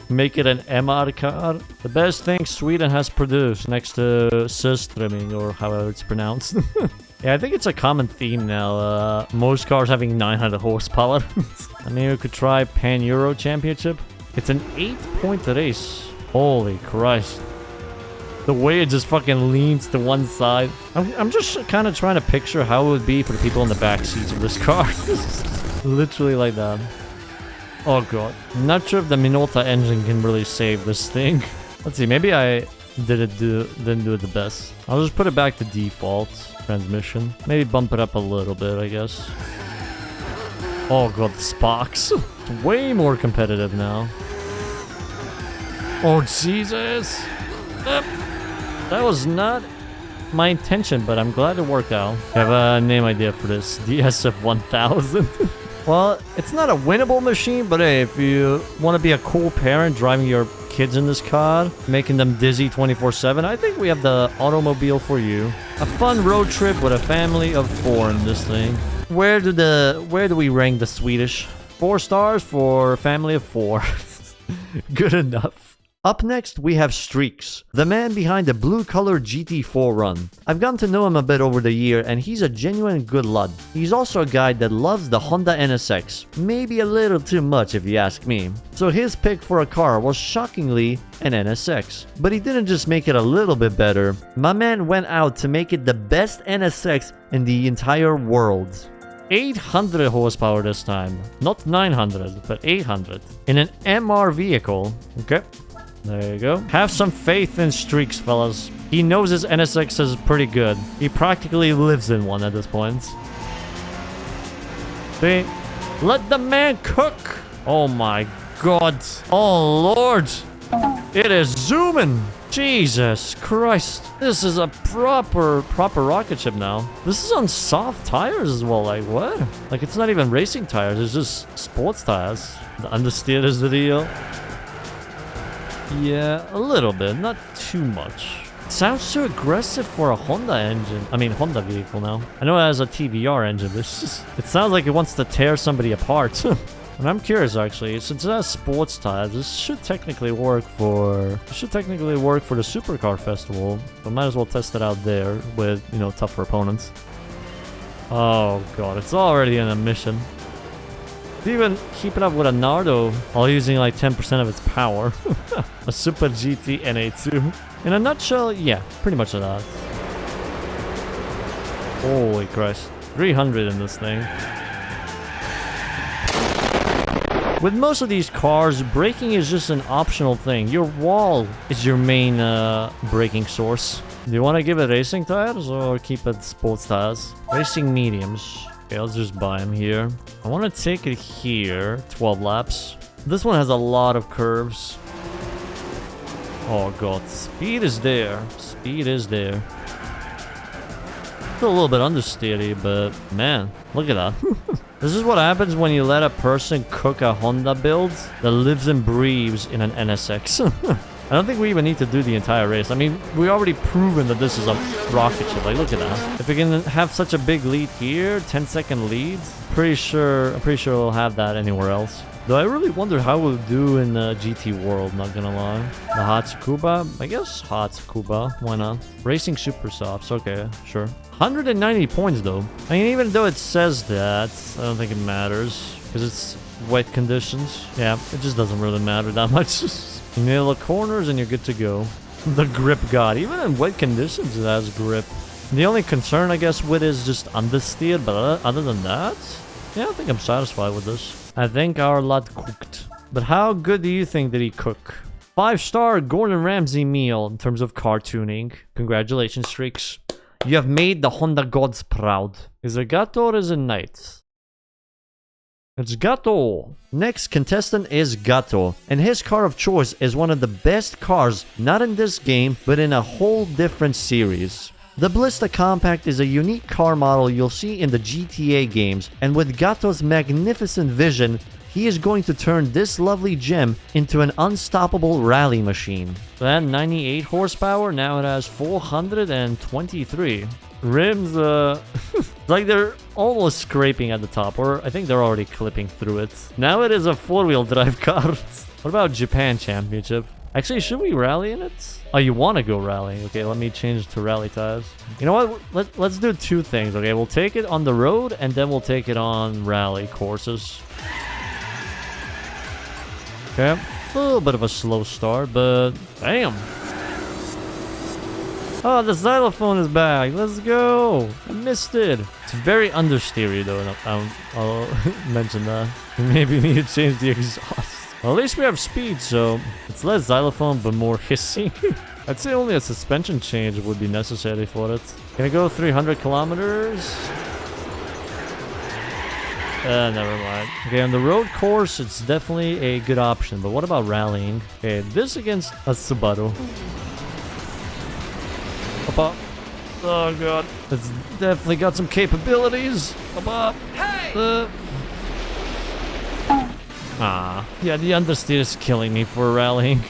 Make it an MR car. The best thing Sweden has produced next to Söströming, or however it's pronounced. Yeah, I think it's a common theme now. Most cars having 900 horsepower. I mean, we could try Pan-Euro Championship. It's an 8-point race. Holy Christ. The way it just fucking leans to one side. I'm just kind of trying to picture how it would be for the people in the back seats of this car. Literally like that. Oh god. I'm not sure if the Minolta engine can really save this thing. Let's see, maybe I didn't do it the best. I'll just put it back to default transmission. Maybe bump it up a little bit, I guess. Oh god, the Spox. It's way more competitive now. Oh Jesus. That was not my intention, but I'm glad it worked out. I have a name idea for this. DSF 1000. Well, it's not a winnable machine, but hey, if you want to be a cool parent driving your kids in this car, making them dizzy 24/7, I think we have the automobile for you. A fun road trip with a family of 4 in this thing. Where do we rank the Swedish? 4 stars for a family of 4. Good enough. Up next, we have Streaks, the man behind the blue-colored GT4 run. I've gotten to know him a bit over the year, and he's a genuine good lad. He's also a guy that loves the Honda NSX, maybe a little too much if you ask me. So his pick for a car was shockingly an NSX. But he didn't just make it a little bit better. My man went out to make it the best NSX in the entire world. 800 horsepower this time. Not 900, but 800. In an MR vehicle. Okay. There you go. Have some faith in Streaks, fellas. He knows his NSX is pretty good. He practically lives in one at this point. See? Let the man cook! Oh my god. Oh lord! It is zooming! Jesus Christ. This is a proper rocket ship now. This is on soft tires as well. Like, what? Like, it's not even racing tires. It's just sports tires. The understeer is the deal. Yeah, a little bit, not too much. It sounds too aggressive for a Honda engine. I mean, Honda vehicle now. I know it has a TVR engine, but it sounds like it wants to tear somebody apart. And I'm curious, actually, since it has sports tires, this should technically work for the Supercar Festival. But might as well test it out there with, you know, tougher opponents. Oh god, it's already in a mission. Even keep it up with a Nardo while using like 10% of its power. A Super GT NA2. In a nutshell, yeah, pretty much that. Holy Christ. 300 in this thing. With most of these cars, braking is just an optional thing. Your wall is your main braking source. Do you want to give it racing tires or keep it sports tires? Racing mediums. Okay, let's just buy them here. I want to take it here. 12 laps. This one has a lot of curves. Oh god, speed is there. Speed is there. Still a little bit understeery, but man, look at that. This is what happens when you let a person cook a Honda build that lives and breathes in an NSX. I don't think we even need to do the entire race. I mean, we already proven that this is a rocket ship. Like, look at that. If we can have such a big lead here, 10-second lead, I'm pretty sure we'll have that anywhere else. Though I really wonder how we'll do in the GT world, not gonna lie. The Hot Tsukuba? I guess Hot Tsukuba. Why not? Racing Super Softs. Okay, sure. 190 points, though. I mean, even though it says that, I don't think it matters. Because it's wet conditions. Yeah, it just doesn't really matter that much. You nail the corners and you're good to go. The grip god. Even in wet conditions, it has grip. The only concern, I guess, with it is just understeer. But other than that, yeah, I think I'm satisfied with this. I think our lad cooked. But how good do you think did he cook? 5-star Gordon Ramsay meal in terms of car tuning. Congratulations, Streaks. You have made the Honda gods proud. Is it Gato or is it Knight? It's Gato. Next contestant is Gato, and his car of choice is one of the best cars, not in this game, but in a whole different series. The Blista Compact is a unique car model you'll see in the GTA games, and with Gato's magnificent vision, he is going to turn this lovely gem into an unstoppable rally machine. That 98 horsepower, now it has 423. rims, like they're almost scraping at the top, or I think they're already clipping through it. Now it is a four-wheel drive car. What about Japan Championship? Actually, should we rally in it? Oh, you want to go rally? Okay, let me change to rally tires. You know what? Let's do two things, okay? We'll take it on the road, and then we'll take it on rally courses. Okay, a little bit of a slow start, but damn. Oh, the xylophone is back. Let's go. I missed it. It's very understeery, though. I'll mention that. Maybe we need to change the exhaust. Well, at least we have speed, so it's less xylophone, but more hissing. I'd say only a suspension change would be necessary for it. Can I go 300 kilometers? Never mind. Okay, on the road course, it's definitely a good option, but what about rallying? Okay, this against a Subaru. Opa. Oh god. It's definitely got some capabilities. Opa. Hey! Yeah, the understeer is killing me for rallying.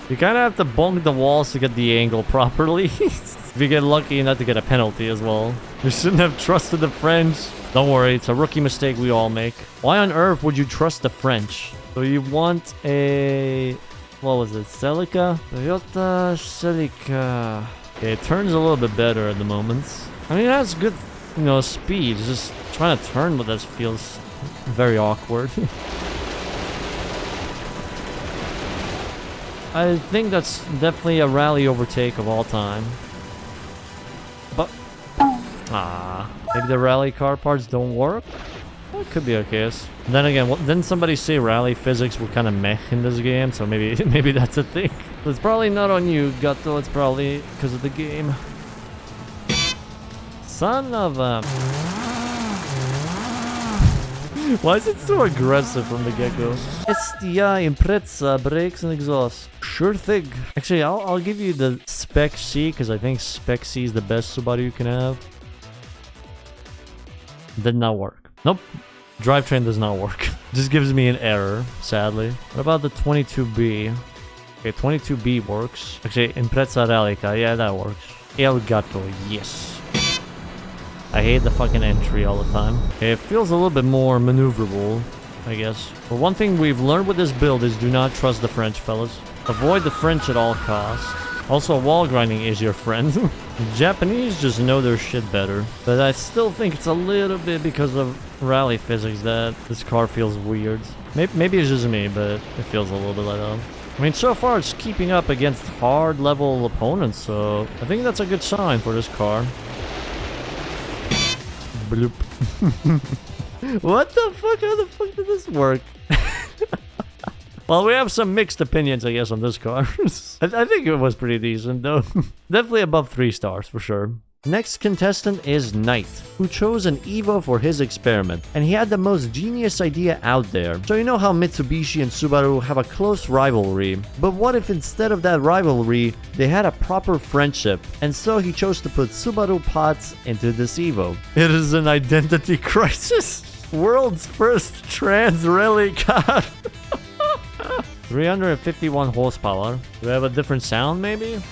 You kind of have to bonk the walls to get the angle properly. If you get lucky not to get a penalty as well. You shouldn't have trusted the French. Don't worry, it's a rookie mistake we all make. Why on earth would you trust the French? So you want a... what was it? Celica? Toyota Celica. Okay, it turns a little bit better at the moment. I mean, it has good, you know, speed. It's just trying to turn with this feels very awkward. I think that's definitely a rally overtake of all time. But... maybe the rally car parts don't work? Well, it could be a case. Then again, didn't somebody say rally physics were kind of meh in this game? So maybe that's a thing. It's probably not on you, Gato. It's probably because of the game. Son of a... Why is it so aggressive from the get-go? STI, Impreza, brakes and exhaust. Sure thing. Actually, I'll give you the Spec C, because I think Spec C is the best Subaru you can have. Did not work. Nope. Drivetrain does not work. Just gives me an error, sadly. What about the 22B? Okay, 22B works. Actually, Impreza Rallica, yeah, that works. El Gato, yes. I hate the fucking entry all the time. Okay, it feels a little bit more maneuverable, I guess. But one thing we've learned with this build is do not trust the French, fellas. Avoid the French at all costs. Also, wall grinding is your friend. The Japanese just know their shit better. But I still think it's a little bit because of rally physics that this car feels weird. Maybe it's just me, but it feels a little bit like that. I mean, so far it's keeping up against hard level opponents, so I think that's a good sign for this car. Bloop. What the fuck? How the fuck did this work? Well, we have some mixed opinions, I guess, on this car. I think it was pretty decent, though. Definitely above 3 stars, for sure. Next contestant is Knight, who chose an Evo for his experiment, and he had the most genius idea out there. So you know how Mitsubishi and Subaru have a close rivalry, but what if instead of that rivalry, they had a proper friendship, and so he chose to put Subaru pots into this Evo. It is an identity crisis. World's first trans rally car. 351 horsepower. Do we have a different sound, maybe?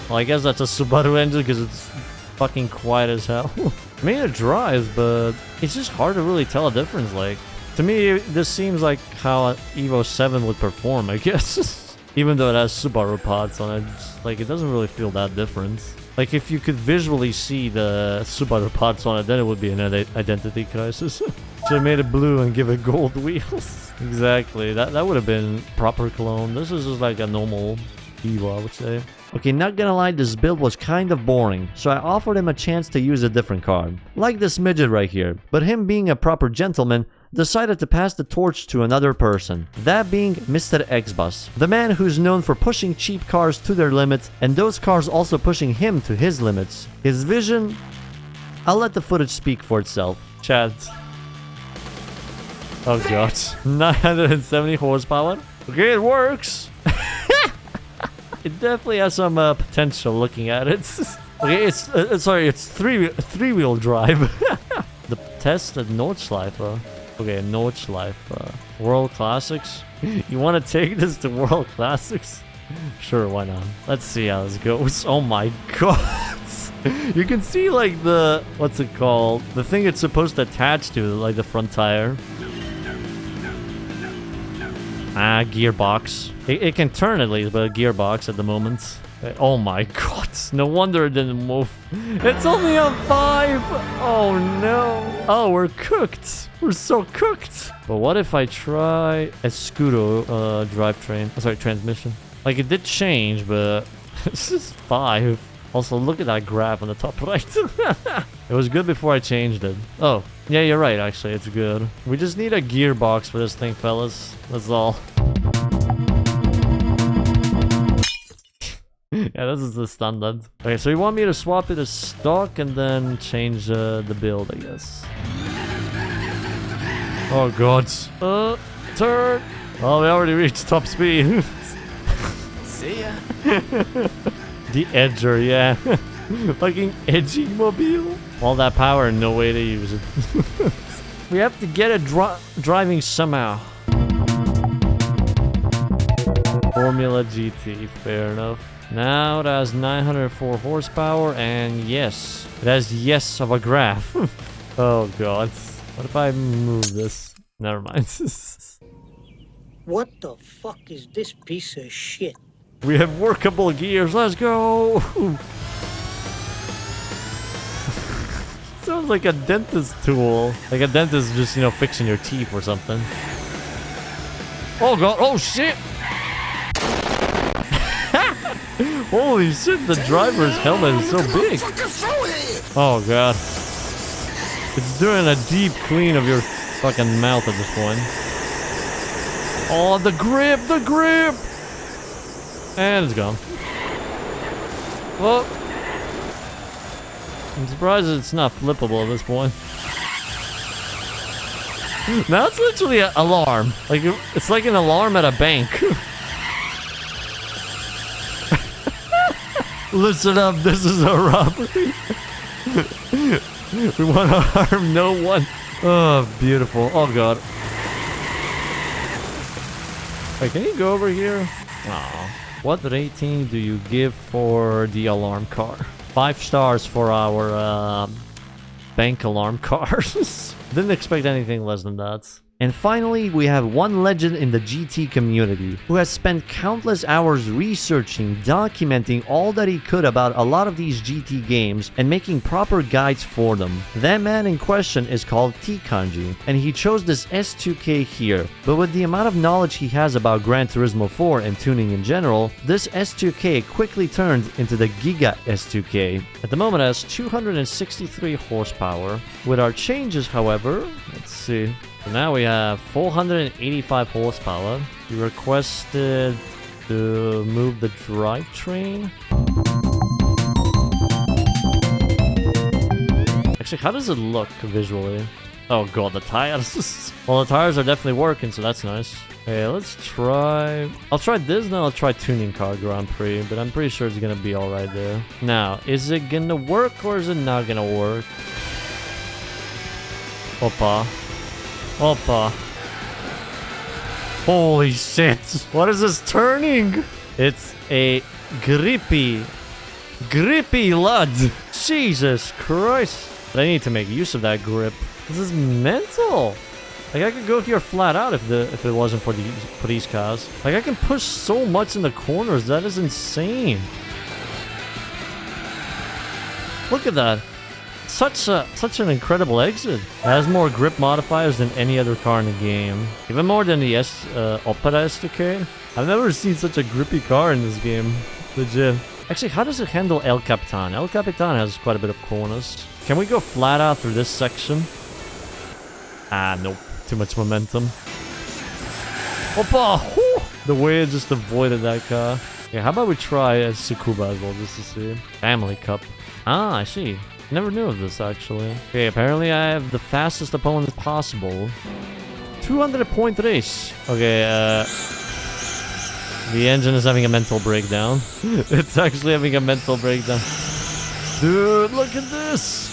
Well, I guess that's a Subaru engine because it's fucking quiet as hell. I mean, it drives, but it's just hard to really tell a difference. Like, to me, this seems like how an Evo 7 would perform, I guess. Even though it has Subaru pods on it, like, it doesn't really feel that different. Like, if you could visually see the Subaru pods on it, then it would be an identity crisis. So I made it blue and give it gold wheels. Exactly, that would have been proper clone. This is just like a normal Evo, I would say. Okay, not gonna lie, this build was kind of boring, so I offered him a chance to use a different car. Like this midget right here, but him being a proper gentleman, decided to pass the torch to another person. That being Mr. X-Bus, the man who's known for pushing cheap cars to their limits, and those cars also pushing him to his limits. His vision... I'll let the footage speak for itself. Chad. Oh god. 970 horsepower. Okay, it works. It definitely has some potential looking at it. Okay, it's it's three-wheel drive. The test at Nordschleife. Okay, Nordschleife. World Classics. You want to take this to World Classics? Sure, why not? Let's see how this goes. Oh my god. You can see like the, what's it called? The thing it's supposed to attach to, like the front tire. Ah, gearbox. It can turn at least, but a gearbox at the moment. Oh my god, no wonder it didn't move. It's only on 5. Oh no. Oh, we're cooked. We're so cooked. But what if I try a Scooter drivetrain? Oh, sorry, transmission. Like it did change, but it's just 5. Also, look at that graph on the top right. It was good before I changed it. Oh, yeah, you're right, actually. It's good. We just need a gearbox for this thing, fellas. That's all. Yeah, this is the standard. Okay, so you want me to swap it to stock and then change the build, I guess. Oh, God. Turn. Oh, we already reached top speed. See ya. The edger, yeah. Fucking edgy mobile. All that power and no way to use it. We have to get it driving somehow. Formula GT, fair enough. Now it has 904 horsepower and yes. It has yes of a graph. Oh god. What if I move this? Never mind. What the fuck is this piece of shit? We have workable gears. Let's go. Sounds like a dentist tool. Like a dentist just, you know, fixing your teeth or something. Oh god. Oh shit. Holy shit, the driver's helmet is so big. Oh god. It's doing a deep clean of your fucking mouth at this point. Oh, the grip, the grip! And it's gone. Well, I'm surprised it's not flippable at this point. Now it's literally an alarm. Like, it's like an alarm at a bank. Listen up, this is a robbery. We want to harm no one. Oh, beautiful. Oh, God. Wait, can you go over here? Aww. What rating do you give for the alarm car? 5 stars for our bank alarm cars. Didn't expect anything less than that. And finally, we have one legend in the GT community who has spent countless hours researching, documenting all that he could about a lot of these GT games and making proper guides for them. That man in question is called T-Kanji, and he chose this S2K here. But with the amount of knowledge he has about Gran Turismo 4 and tuning in general, this S2K quickly turned into the Giga S2K. At the moment it has 263 horsepower. With our changes, however, let's see. So now we have 485 horsepower. You requested to move the drivetrain. Actually, how does it look visually? Oh god, the tires. Well, the tires are definitely working, so that's nice. Okay, let's try... I'll try this, then I'll try Tuning Car Grand Prix, but I'm pretty sure it's gonna be alright there. Now, is it gonna work or is it not gonna work? Opa. Opa. Holy shit. What is this turning? It's a grippy lud. Jesus Christ. But I need to make use of that grip. This is mental. Like I could go here flat out if it wasn't for these cars. Like I can push so much in the corners. That is insane. Look at that. Such an incredible exit. It has more grip modifiers than any other car in the game. Even more than the Opera S2K. I've never seen such a grippy car in this game. Legit. Actually, how does it handle El Capitan? El Capitan has quite a bit of corners. Can we go flat out through this section? Ah, nope. Too much momentum. Opa! Whew! The way it just avoided that car. Yeah, how about we try a Tsukuba as well, just to see. Family Cup. Ah, I see. Never knew of this, actually. Okay, apparently I have the fastest opponent possible. 200-point race. Okay, the engine is having a mental breakdown. It's actually having a mental breakdown. Dude, look at this!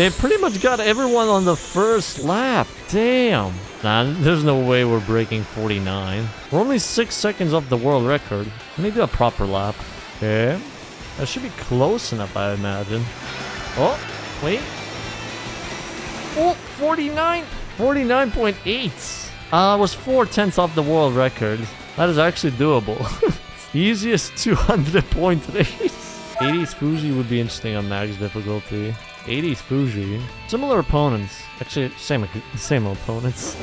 It pretty much got everyone on the first lap. Damn. Nah, there's no way we're breaking 49. We're only 6 seconds off the world record. Maybe a proper lap. Okay. That should be close enough, I imagine. Oh, wait. Oh, 49! 49.8! Was 4/10 off the world record. That is actually doable. Easiest 200-point race. 80s Fuji would be interesting on max difficulty. 80s Fuji. Similar opponents. Actually, same opponents.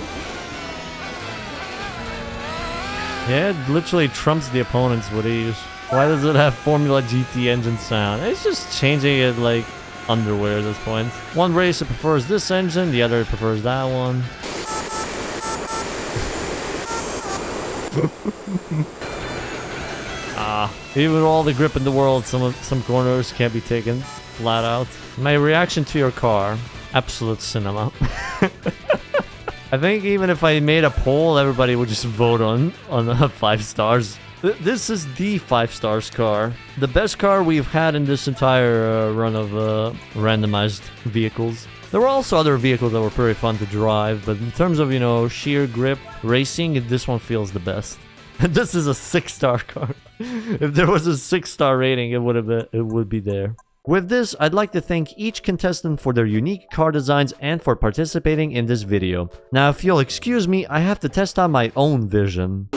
Yeah, it literally trumps the opponents what he use. Why does it have Formula GT engine sound? It's just changing it like underwear at this point. One racer prefers this engine, the other prefers that one. Even with all the grip in the world, some corners can't be taken flat out. My reaction to your car, absolute cinema. I think even if I made a poll, everybody would just vote on 5 stars. This is the 5 stars car. The best car we've had in this entire run of randomized vehicles. There were also other vehicles that were pretty fun to drive, but in terms of, you know, sheer grip racing, this one feels the best. This is a 6-star car. If there was a 6-star rating, it would be there. With this, I'd like to thank each contestant for their unique car designs and for participating in this video. Now, if you'll excuse me, I have to test out my own vision.